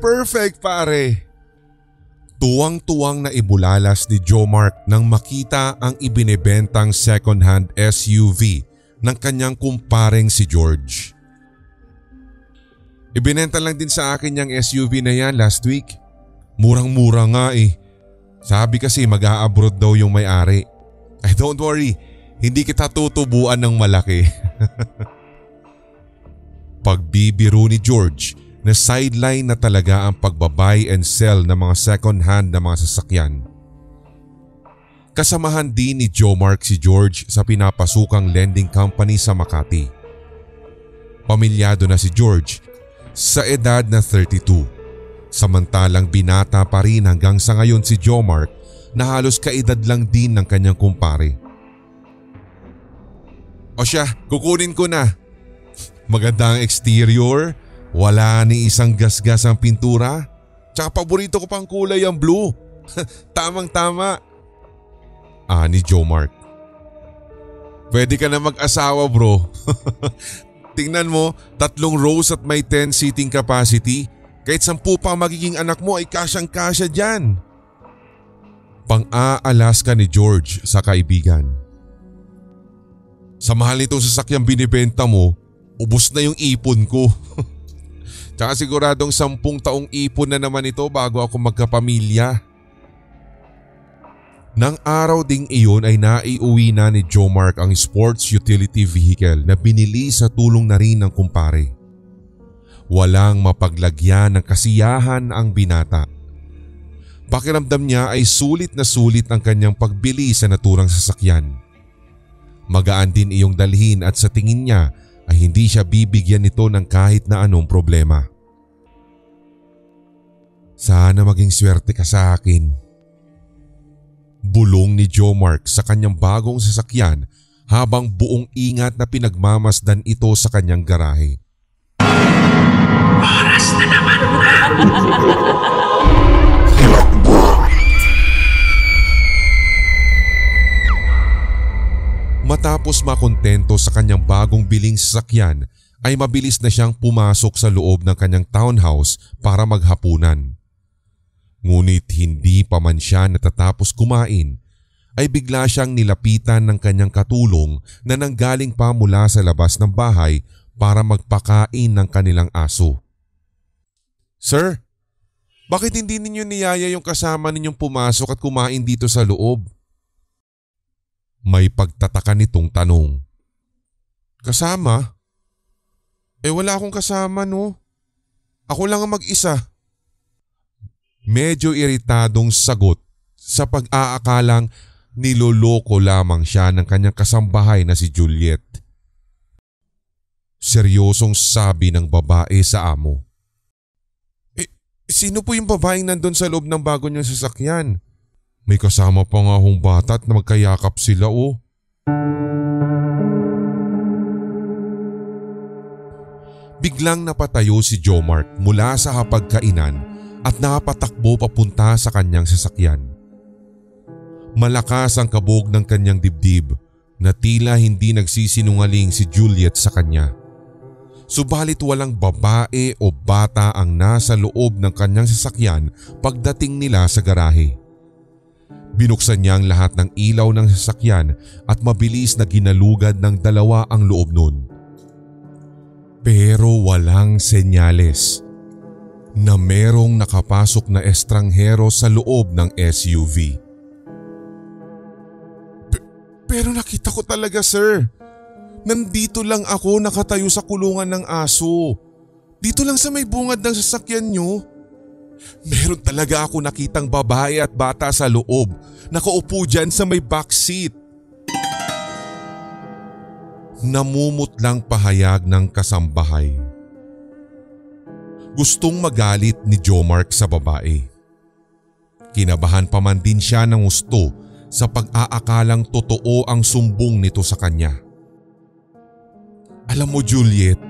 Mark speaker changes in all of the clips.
Speaker 1: perfect pare. Tuwang-tuwang na ibulalas ni Jomark nang makita ang ibinebentang second-hand SUV ng kanyang kumpareng si George. Ibinenta lang din sa akin yung SUV na yan last week. Murang-mura nga eh. Sabi kasi mag-a-abroad daw yung may-ari. Ay don't worry, hindi kita tutubuan ng malaki. Pagbibiro ni George na sideline na talaga ang pagbabuy and sell ng mga second-hand na mga sasakyan. Kasamahan din ni Jomark si George sa pinapasukang lending company sa Makati. Pamilyado na si George sa edad na 32. Samantalang binata pa rin hanggang sa ngayon si Jomark na halos kaedad lang din ng kanyang kumpare. O siya, kukunin ko na. Maganda ang exterior, wala ni isang gasgas ang pintura, tsaka paborito ko pang kulay ang blue. Tamang-tama. Ni Jomark. Pwede ka na mag-asawa bro. Tingnan mo, 3 rows at may 10 seating capacity. Kahit 10 pa magiging anak mo ay kasyang-kasya dyan. Pang-aalas ka ni George sa kaibigan. Sa mahal nitong sasakyang binibenta mo, ubos na yung ipon ko. Tsaka siguradong 10 taong ipon na naman ito bago ako magkapamilya. Nang araw ding iyon ay naiuwi na ni Jomark ang sports utility vehicle na binili sa tulong na rin ng kumpare. Walang mapaglagyan ng kasiyahan ang binata. Pakiramdam niya ay sulit na sulit ang kanyang pagbili sa naturang sasakyan. Magaan din iyong dalhin at sa tingin niya ay hindi siya bibigyan nito ng kahit na anong problema. Sana maging swerte ka sa akin. Bulong ni Jomark sa kanyang bagong sasakyan habang buong ingat na pinagmamasdan ito sa kanyang garahe.
Speaker 2: Oras na naman na.
Speaker 1: Matapos makontento sa kanyang bagong biling sasakyan ay mabilis na siyang pumasok sa loob ng kanyang townhouse para maghapunan. Ngunit hindi pa man siya natatapos kumain ay bigla siyang nilapitan ng kanyang katulong na nanggaling pa mula sa labas ng bahay para magpakain ng kanilang aso. Sir, bakit hindi ninyo niyaya yung kasama ninyong pumasok at kumain dito sa loob? May pagtataka nitong tanong. Kasama? Wala akong kasama no. Ako lang ang mag-isa. Medyo iritadong sagot sa pag-aakalang niloloko lamang siya ng kanyang kasambahay na si Juliet. Seryosong sabi ng babae sa amo. Sino po yung babaeng nandun sa loob ng bago niyang sasakyan? May kasama pa nga hong bata at magkayakap sila oh. Biglang napatayo si Jomark mula sa hapagkainan at napatakbo papunta sa kanyang sasakyan. Malakas ang kabog ng kanyang dibdib na tila hindi nagsisinungaling si Juliet sa kanya. Subalit walang babae o bata ang nasa loob ng kanyang sasakyan pagdating nila sa garahe. Binuksan niya ang lahat ng ilaw ng sasakyan at mabilis na ginalugad ng dalawa ang loob nun. Pero walang senyales na merong nakapasok na estranghero sa loob ng SUV. Pero nakita ko talaga sir. Nandito lang ako nakatayo sa kulungan ng aso. Dito lang sa may bungad ng sasakyan nyo. Meron talaga ako nakitang babae at bata sa loob. Nakaupo dyan sa may backseat. Namumutlang pahayag ng kasambahay. Gustong magalit ni Jomark sa babae. Kinabahan pa man din siya ng gusto sa pag-aakalang totoo ang sumbong nito sa kanya. Alam mo Juliet,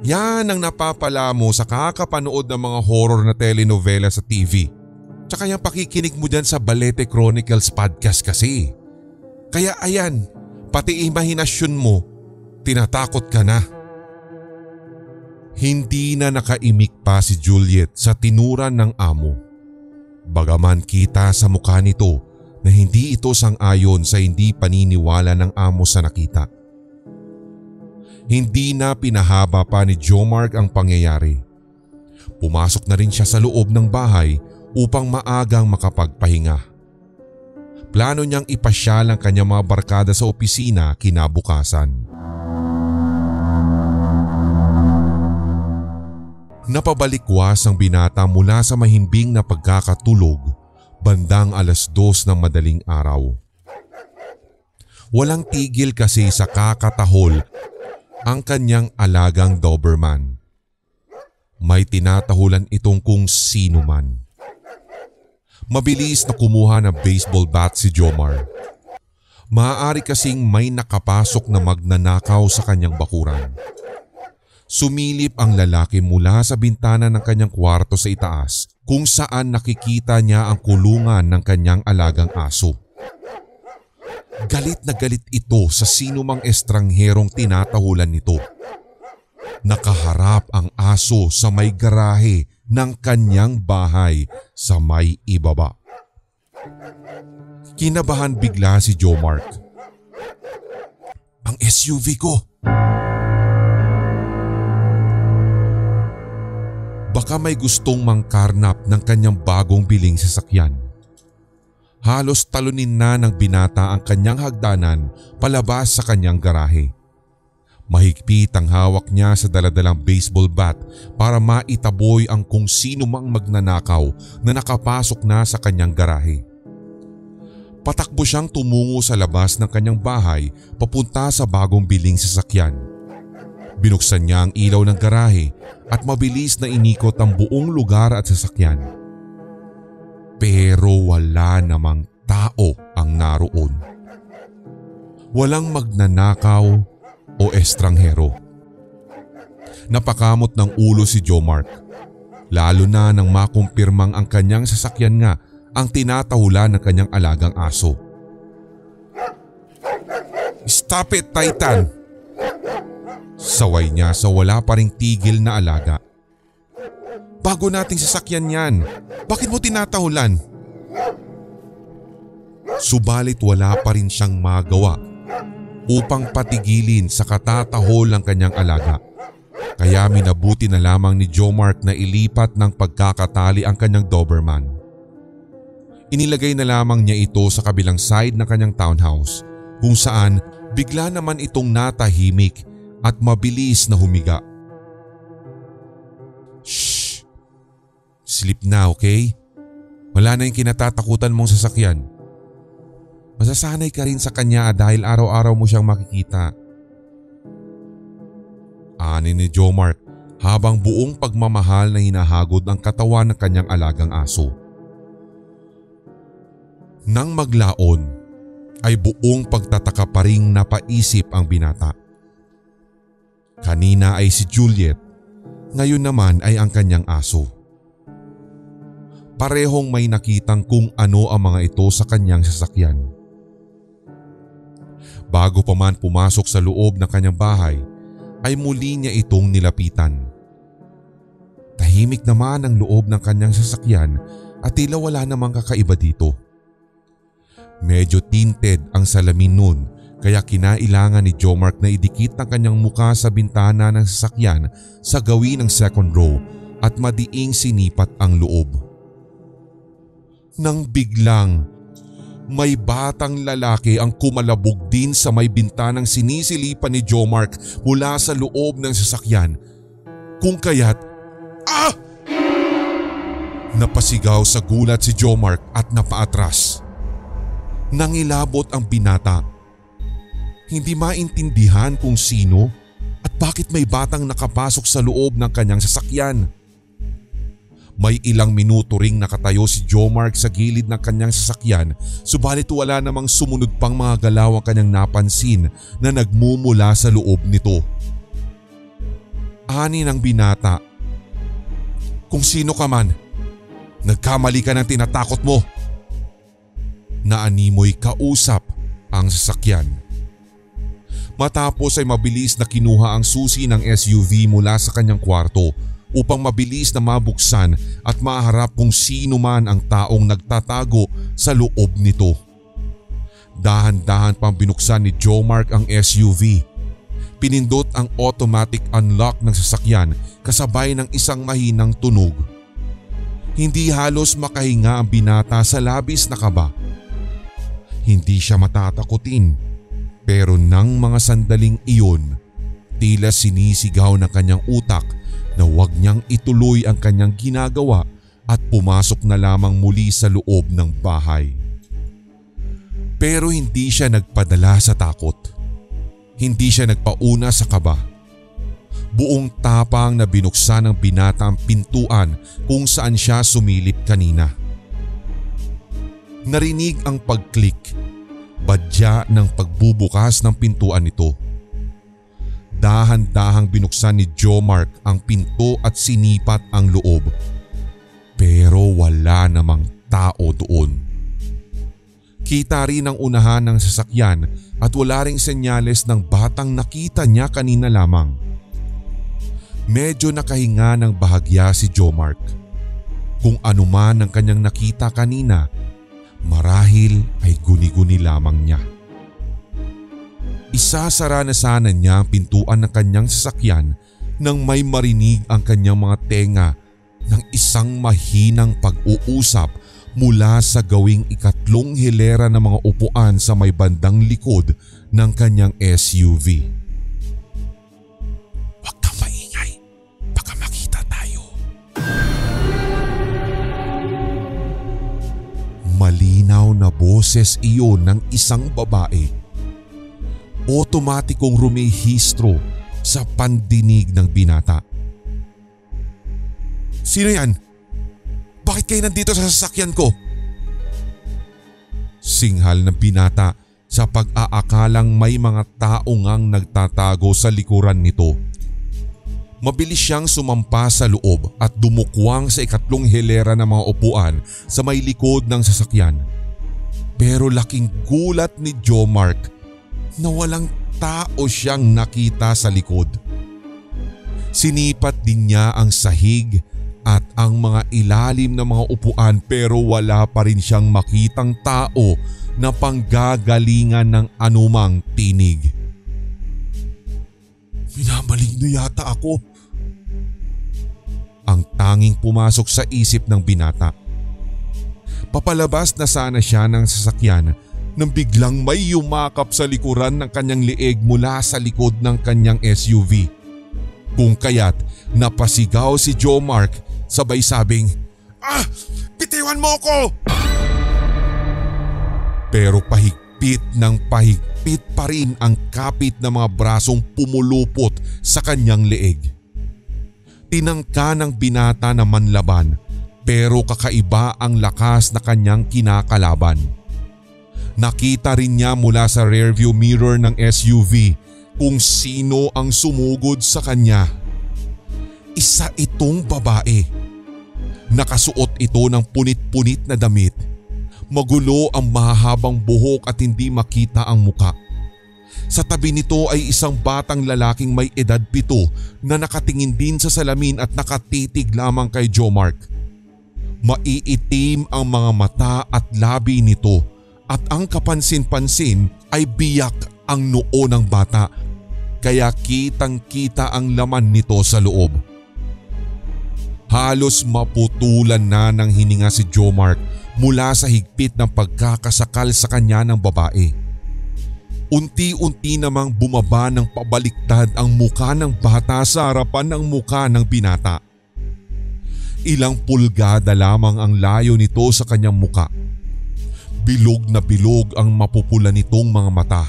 Speaker 1: yan ang napapala mo sa kakapanood ng mga horror na telenovela sa TV. Tsaka yung pakikinig mo dyan sa Balete Chronicles podcast kasi. Kaya ayan, pati imahinasyon mo, tinatakot ka na. Hindi na nakaimik pa si Juliet sa tinuran ng amo. Bagaman kita sa mukha nito na hindi ito sang-ayon sa hindi paniniwala ng amo sa nakita. Hindi na pinahaba pa ni Jomark ang pangyayari. Pumasok na rin siya sa loob ng bahay upang maagang makapagpahinga. Plano niyang ipasyal ang kanyang mga barkada sa opisina kinabukasan. Napabalikwas ang binata mula sa mahimbing na pagkakatulog bandang 2:00 ng madaling araw. Walang tigil kasi sa kakatahol ang kanyang alagang Doberman. May tinatahulan itong kung sino man. Mabilis na kumuha ng baseball bat si Jomar. Maaari kasing may nakapasok na magnanakaw sa kanyang bakuran. Sumilip ang lalaki mula sa bintana ng kanyang kwarto sa itaas kung saan nakikita niya ang kulungan ng kanyang alagang aso. Galit na galit ito sa sinumang estrangherong tinatahulan nito. Nakaharap ang aso sa may garahe ng kanyang bahay sa may ibaba. Kinabahan bigla si Jomark. Ang SUV ko! Baka may gustong mangkarnap ng kanyang bagong biling sasakyan. Halos talunin na ng binata ang kanyang hagdanan palabas sa kanyang garahe. Mahigpit ang hawak niya sa daladalang baseball bat para maitaboy ang kung sino mang magnanakaw na nakapasok na sa kanyang garahe. Patakbo siyang tumungo sa labas ng kanyang bahay papunta sa bagong biling sasakyan. Binuksan niya ang ilaw ng garahe at mabilis na inikot ang buong lugar at sasakyan. Pero wala namang tao ang naroon. Walang magnanakaw o estranghero. Napakamot ng ulo si Jomark, lalo na nang makumpirmang ang kanyang sasakyan nga ang tinatahulan ng kanyang alagang aso. "Stop it, Titan!" Saway niya sa wala pa ring tigil na alaga. "Bago nating sasakyan yan, bakit mo tinatahulan?" Subalit wala pa rin siyang magawa upang patigilin sa katatahol ng kanyang alaga. Kaya minabuti na lamang ni Jomark na ilipat ng pagkakatali ang kanyang Doberman. Inilagay na lamang niya ito sa kabilang side ng kanyang townhouse kung saan bigla naman itong natahimik at mabilis na humiga. "Shh! Sleep na, okay? Wala na yung kinatatakutan mong sasakyan. Masasanay ka rin sa kanya dahil araw-araw mo siyang makikita." Ani ni Jomark habang buong pagmamahal na hinahagod ang katawan ng kanyang alagang aso. Nang maglaon ay buong pagtataka pa ring napaisip ang binata. Kanina ay si Juliet, ngayon naman ay ang kanyang aso. Parehong may nakitang kung ano ang mga ito sa kanyang sasakyan. Bago pa man pumasok sa loob ng kanyang bahay, ay muli niya itong nilapitan. Tahimik naman ang loob ng kanyang sasakyan at tila wala namang kakaiba dito. Medyo tinted ang salamin nun kaya kinailangan ni Jomark na idikit ang kanyang muka sa bintana ng sasakyan sa gawin ng second row at madiing sinipat ang loob. Nang biglang may batang lalaki ang kumalabog din sa may bintanang sinisilipan ni Jomark mula sa loob ng sasakyan. Kung kaya't, "Ah!" Napasigaw sa gulat si Jomark at napaatras. Nangilabot ang binata. Hindi maintindihan kung sino at bakit may batang nakapasok sa loob ng kanyang sasakyan. May ilang minuto ring nakatayo si Jomark sa gilid ng kanyang sasakyan, subalit wala namang sumunod pang mga galaw ang kanyang napansin na nagmumula sa loob nito. Ani ng binata, "Kung sino ka man, nagkamali ka ng tinatakot mo." Naanimoy kausap ang sasakyan. Matapos ay mabilis na kinuha ang susi ng SUV mula sa kanyang kwarto upang mabilis na mabuksan at maharap kung sino man ang taong nagtatago sa loob nito. Dahan-dahan pang binuksan ni Jomark ang SUV. Pinindot ang automatic unlock ng sasakyan kasabay ng isang mahinang tunog. Hindi halos makahinga ang binata sa labis na kaba. Hindi siya matatakutin pero nang mga sandaling iyon, tila sinisigaw ng kanyang utak na huwag niyang ituloy ang kanyang ginagawa at pumasok na lamang muli sa loob ng bahay. Pero hindi siya nagpadala sa takot. Hindi siya nagpauna sa kaba. Buong tapang na binuksan ng binata ang pintuan kung saan siya sumilip kanina. Narinig ang pag-click, badya ng pagbubukas ng pintuan nito. Dahan-dahang binuksan ni Jomark ang pinto at sinipat ang loob. Pero wala namang tao doon. Kita rin ang unahan ng sasakyan at wala ring senyales ng batang nakita niya kanina lamang. Medyo nakahinga ng bahagya si Jomark. Kung ano man ang kanyang nakita kanina, marahil ay guni-guni lamang niya. Isasara na sana niya ang pintuan ng kanyang sasakyan nang may marinig ang kanyang mga tenga ng isang mahinang pag-uusap mula sa gawing ikatlong hilera ng mga upuan sa may bandang likod ng kanyang SUV. "Huwag kang maingay, baka makita tayo." Malinaw na boses iyon ng isang babae. Otomatikong rumehistro sa pandinig ng binata. "Sino yan? Bakit kayo nandito sa sasakyan ko?" Singhal ng binata sa pag-aakalang may mga tao ngang nagtatago sa likuran nito. Mabilis siyang sumampa sa loob at dumukwang sa ikatlong hilera ng mga upuan sa may likod ng sasakyan. Pero laking gulat ni Jomark na walang tao siyang nakita sa likod. Sinipat din niya ang sahig at ang mga ilalim ng mga upuan pero wala pa rin siyang makitang tao na panggagalingan ng anumang tinig. "Minamaligno yata ako," ang tanging pumasok sa isip ng binata. Papalabas na sana siya ng sasakyan nang biglang may yumakap sa likuran ng kanyang leeg mula sa likod ng kanyang SUV. Kung kaya't napasigaw si Jomark sabay sabing, "Bitiwan mo ko!" Pero pahigpit ng pahigpit pa rin ang kapit ng mga brasong pumulupot sa kanyang leeg. Tinangka ng binata na manlaban pero kakaiba ang lakas na kanyang kinakalaban. Nakita rin niya mula sa rearview mirror ng SUV kung sino ang sumugod sa kanya. Isa itong babae. Nakasuot ito ng punit-punit na damit. Magulo ang mahahabang buhok at hindi makita ang muka. Sa tabi nito ay isang batang lalaking may edad 7 na nakatingin din sa salamin at nakatitig lamang kay Jomark. Maiitim ang mga mata at labi nito. At ang kapansin-pansin ay biyak ang noo ng bata kaya kitang-kita ang laman nito sa loob. Halos maputulan na ng hininga si Jomark mula sa higpit ng pagkakasakal sa kanya ng babae. Unti-unti namang bumaba ng pabaliktad ang muka ng bata sa harapan ng muka ng binata. Ilang pulgada lamang ang layo nito sa kanyang muka. Bilog na bilog ang mapupula nitong mga mata.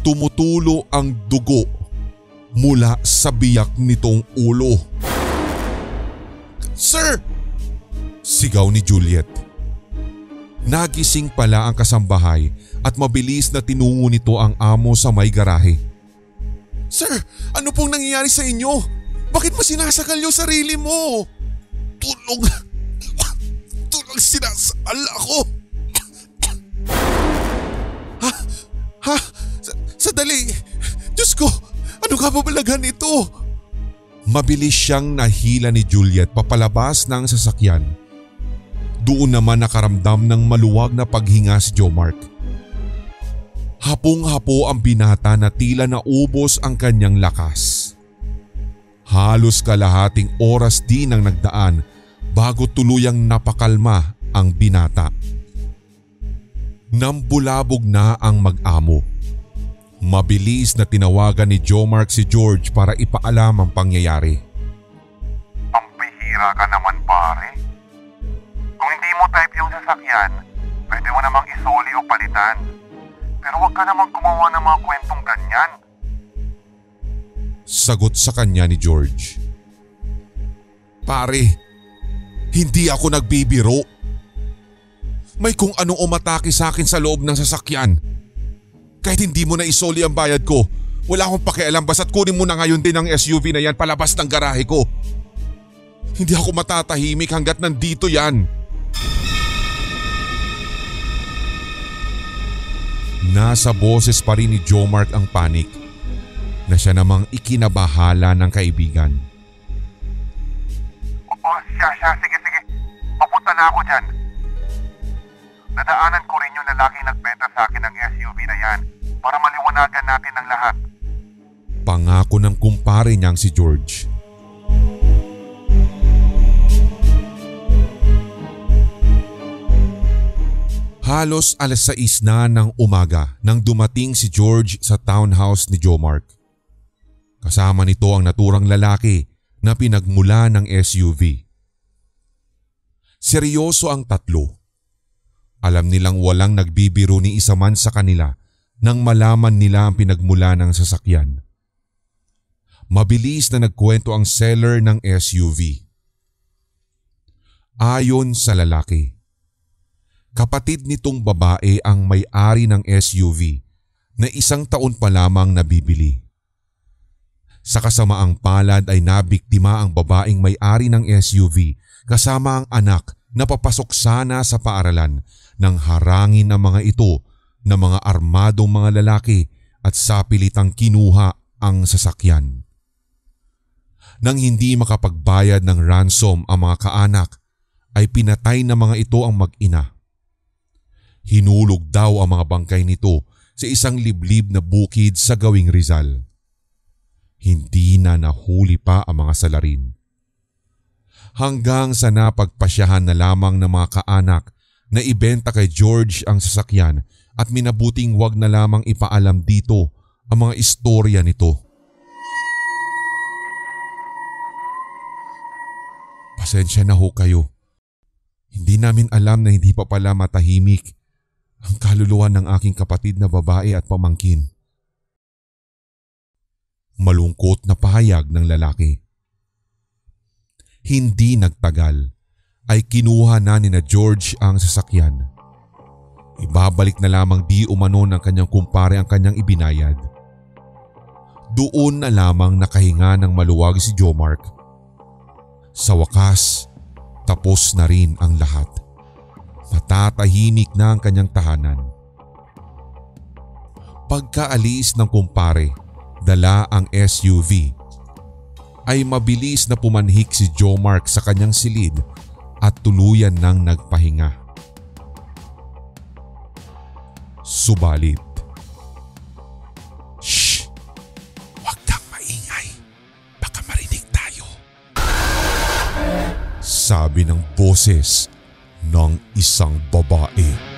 Speaker 1: Tumutulo ang dugo mula sa biyak nitong ulo. "Sir!" sigaw ni Juliet. Nagising pala ang kasambahay at mabilis na tinungo nito ang amo sa may garahe. "Sir, ano pong nangyayari sa inyo? Bakit mo sinasakal yung sarili mo?" "Tulong! Tulong, sinasakal ako!" Sadali! Diyos ko! Ano ka babalaghan ito? Mabilis siyang nahila ni Juliet papalabas ng sasakyan. Doon naman nakaramdam ng maluwag na paghinga si Jomark. Hapong-hapo ang binata na tila naubos ang kanyang lakas. Halos kalahating oras din ang nagdaan bago tuluyang napakalma ang binata. Nambulabog na ang mag-amo. Mabilis na tinawagan ni Jomark si George para ipaalam ang pangyayari.
Speaker 2: Pampihira ka naman pare. Kung hindi mo type yung sasakyan, pwede mo namang isoli o palitan. Pero huwag ka namang gumawa ng mga kwentong ganyan.
Speaker 1: Sagot sa kanya ni George. Pare, hindi ako nagbibiro. May kung anong umatake sa akin sa loob ng sasakyan. Kahit hindi mo na isoli ang bayad ko, wala akong pakialam basta't kunin mo na ngayon din ang SUV na yan palabas ng garahe ko. Hindi ako matatahimik hanggat nandito yan. Nasa boses pa rin ni Jomark ang panik na siya namang ikinabahala ng kaibigan.
Speaker 2: Sige. Papunta na ako dyan. Nadaanan ko rin yung lalaking nagbenta sa akin ng SUV na yan para maliwanagan natin ang lahat.
Speaker 1: Pangako ng kumpare niyang si George. Halos 6:00 na ng umaga nang dumating si George sa townhouse ni Jomark. Kasama nito ang naturang lalaki na pinagmula ng SUV. Seryoso ang tatlo. Alam nilang walang nagbibiro ni isa man sa kanila nang malaman nila ang pinagmula ng sasakyan. Mabilis na nagkwento ang seller ng SUV. Ayon sa lalaki, kapatid nitong babae ang may-ari ng SUV na 1 taon pa lamang nabibili. Sa kasamaang palad ay nabiktima ang babaeng may-ari ng SUV kasama ang anak na papasok sana sa paaralan nang harangin ng mga ito ng mga armadong mga lalaki at sapilitang kinuha ang sasakyan. Nang hindi makapagbayad ng ransom ang mga kaanak ay pinatay ng mga ito ang mag-ina. Hinulog daw ang mga bangkay nito sa isang liblib na bukid sa Gawing Rizal. Hindi na nahuli pa ang mga salarin. Hanggang sa napagpasyahan na lamang ng mga kaanak na ibenta kay George ang sasakyan at minabuting wag na lamang ipaalam dito ang mga istorya nito. Pasensya na ho kayo. Hindi namin alam na hindi pa pala matahimik ang kaluluwa ng aking kapatid na babae at pamangkin. Malungkot na pahayag ng lalaki. Hindi nagtagal ay kinuha na ni George ang sasakyan. Ibabalik na lamang di umano ng kanyang kumpare ang kanyang ibinayad. Doon na lamang nakahinga ng maluwag si Jomark. Sa wakas, tapos na rin ang lahat. Matatahimik na ang kanyang tahanan. Pagkaalis ng kumpare, dala ang SUV, ay mabilis na pumanhik si Jomark sa kanyang silid at tuluyan nang nagpahinga. Subalit, "Shh! Huwag kang maingay. Baka marinig tayo." Sabi ng boses ng isang babae.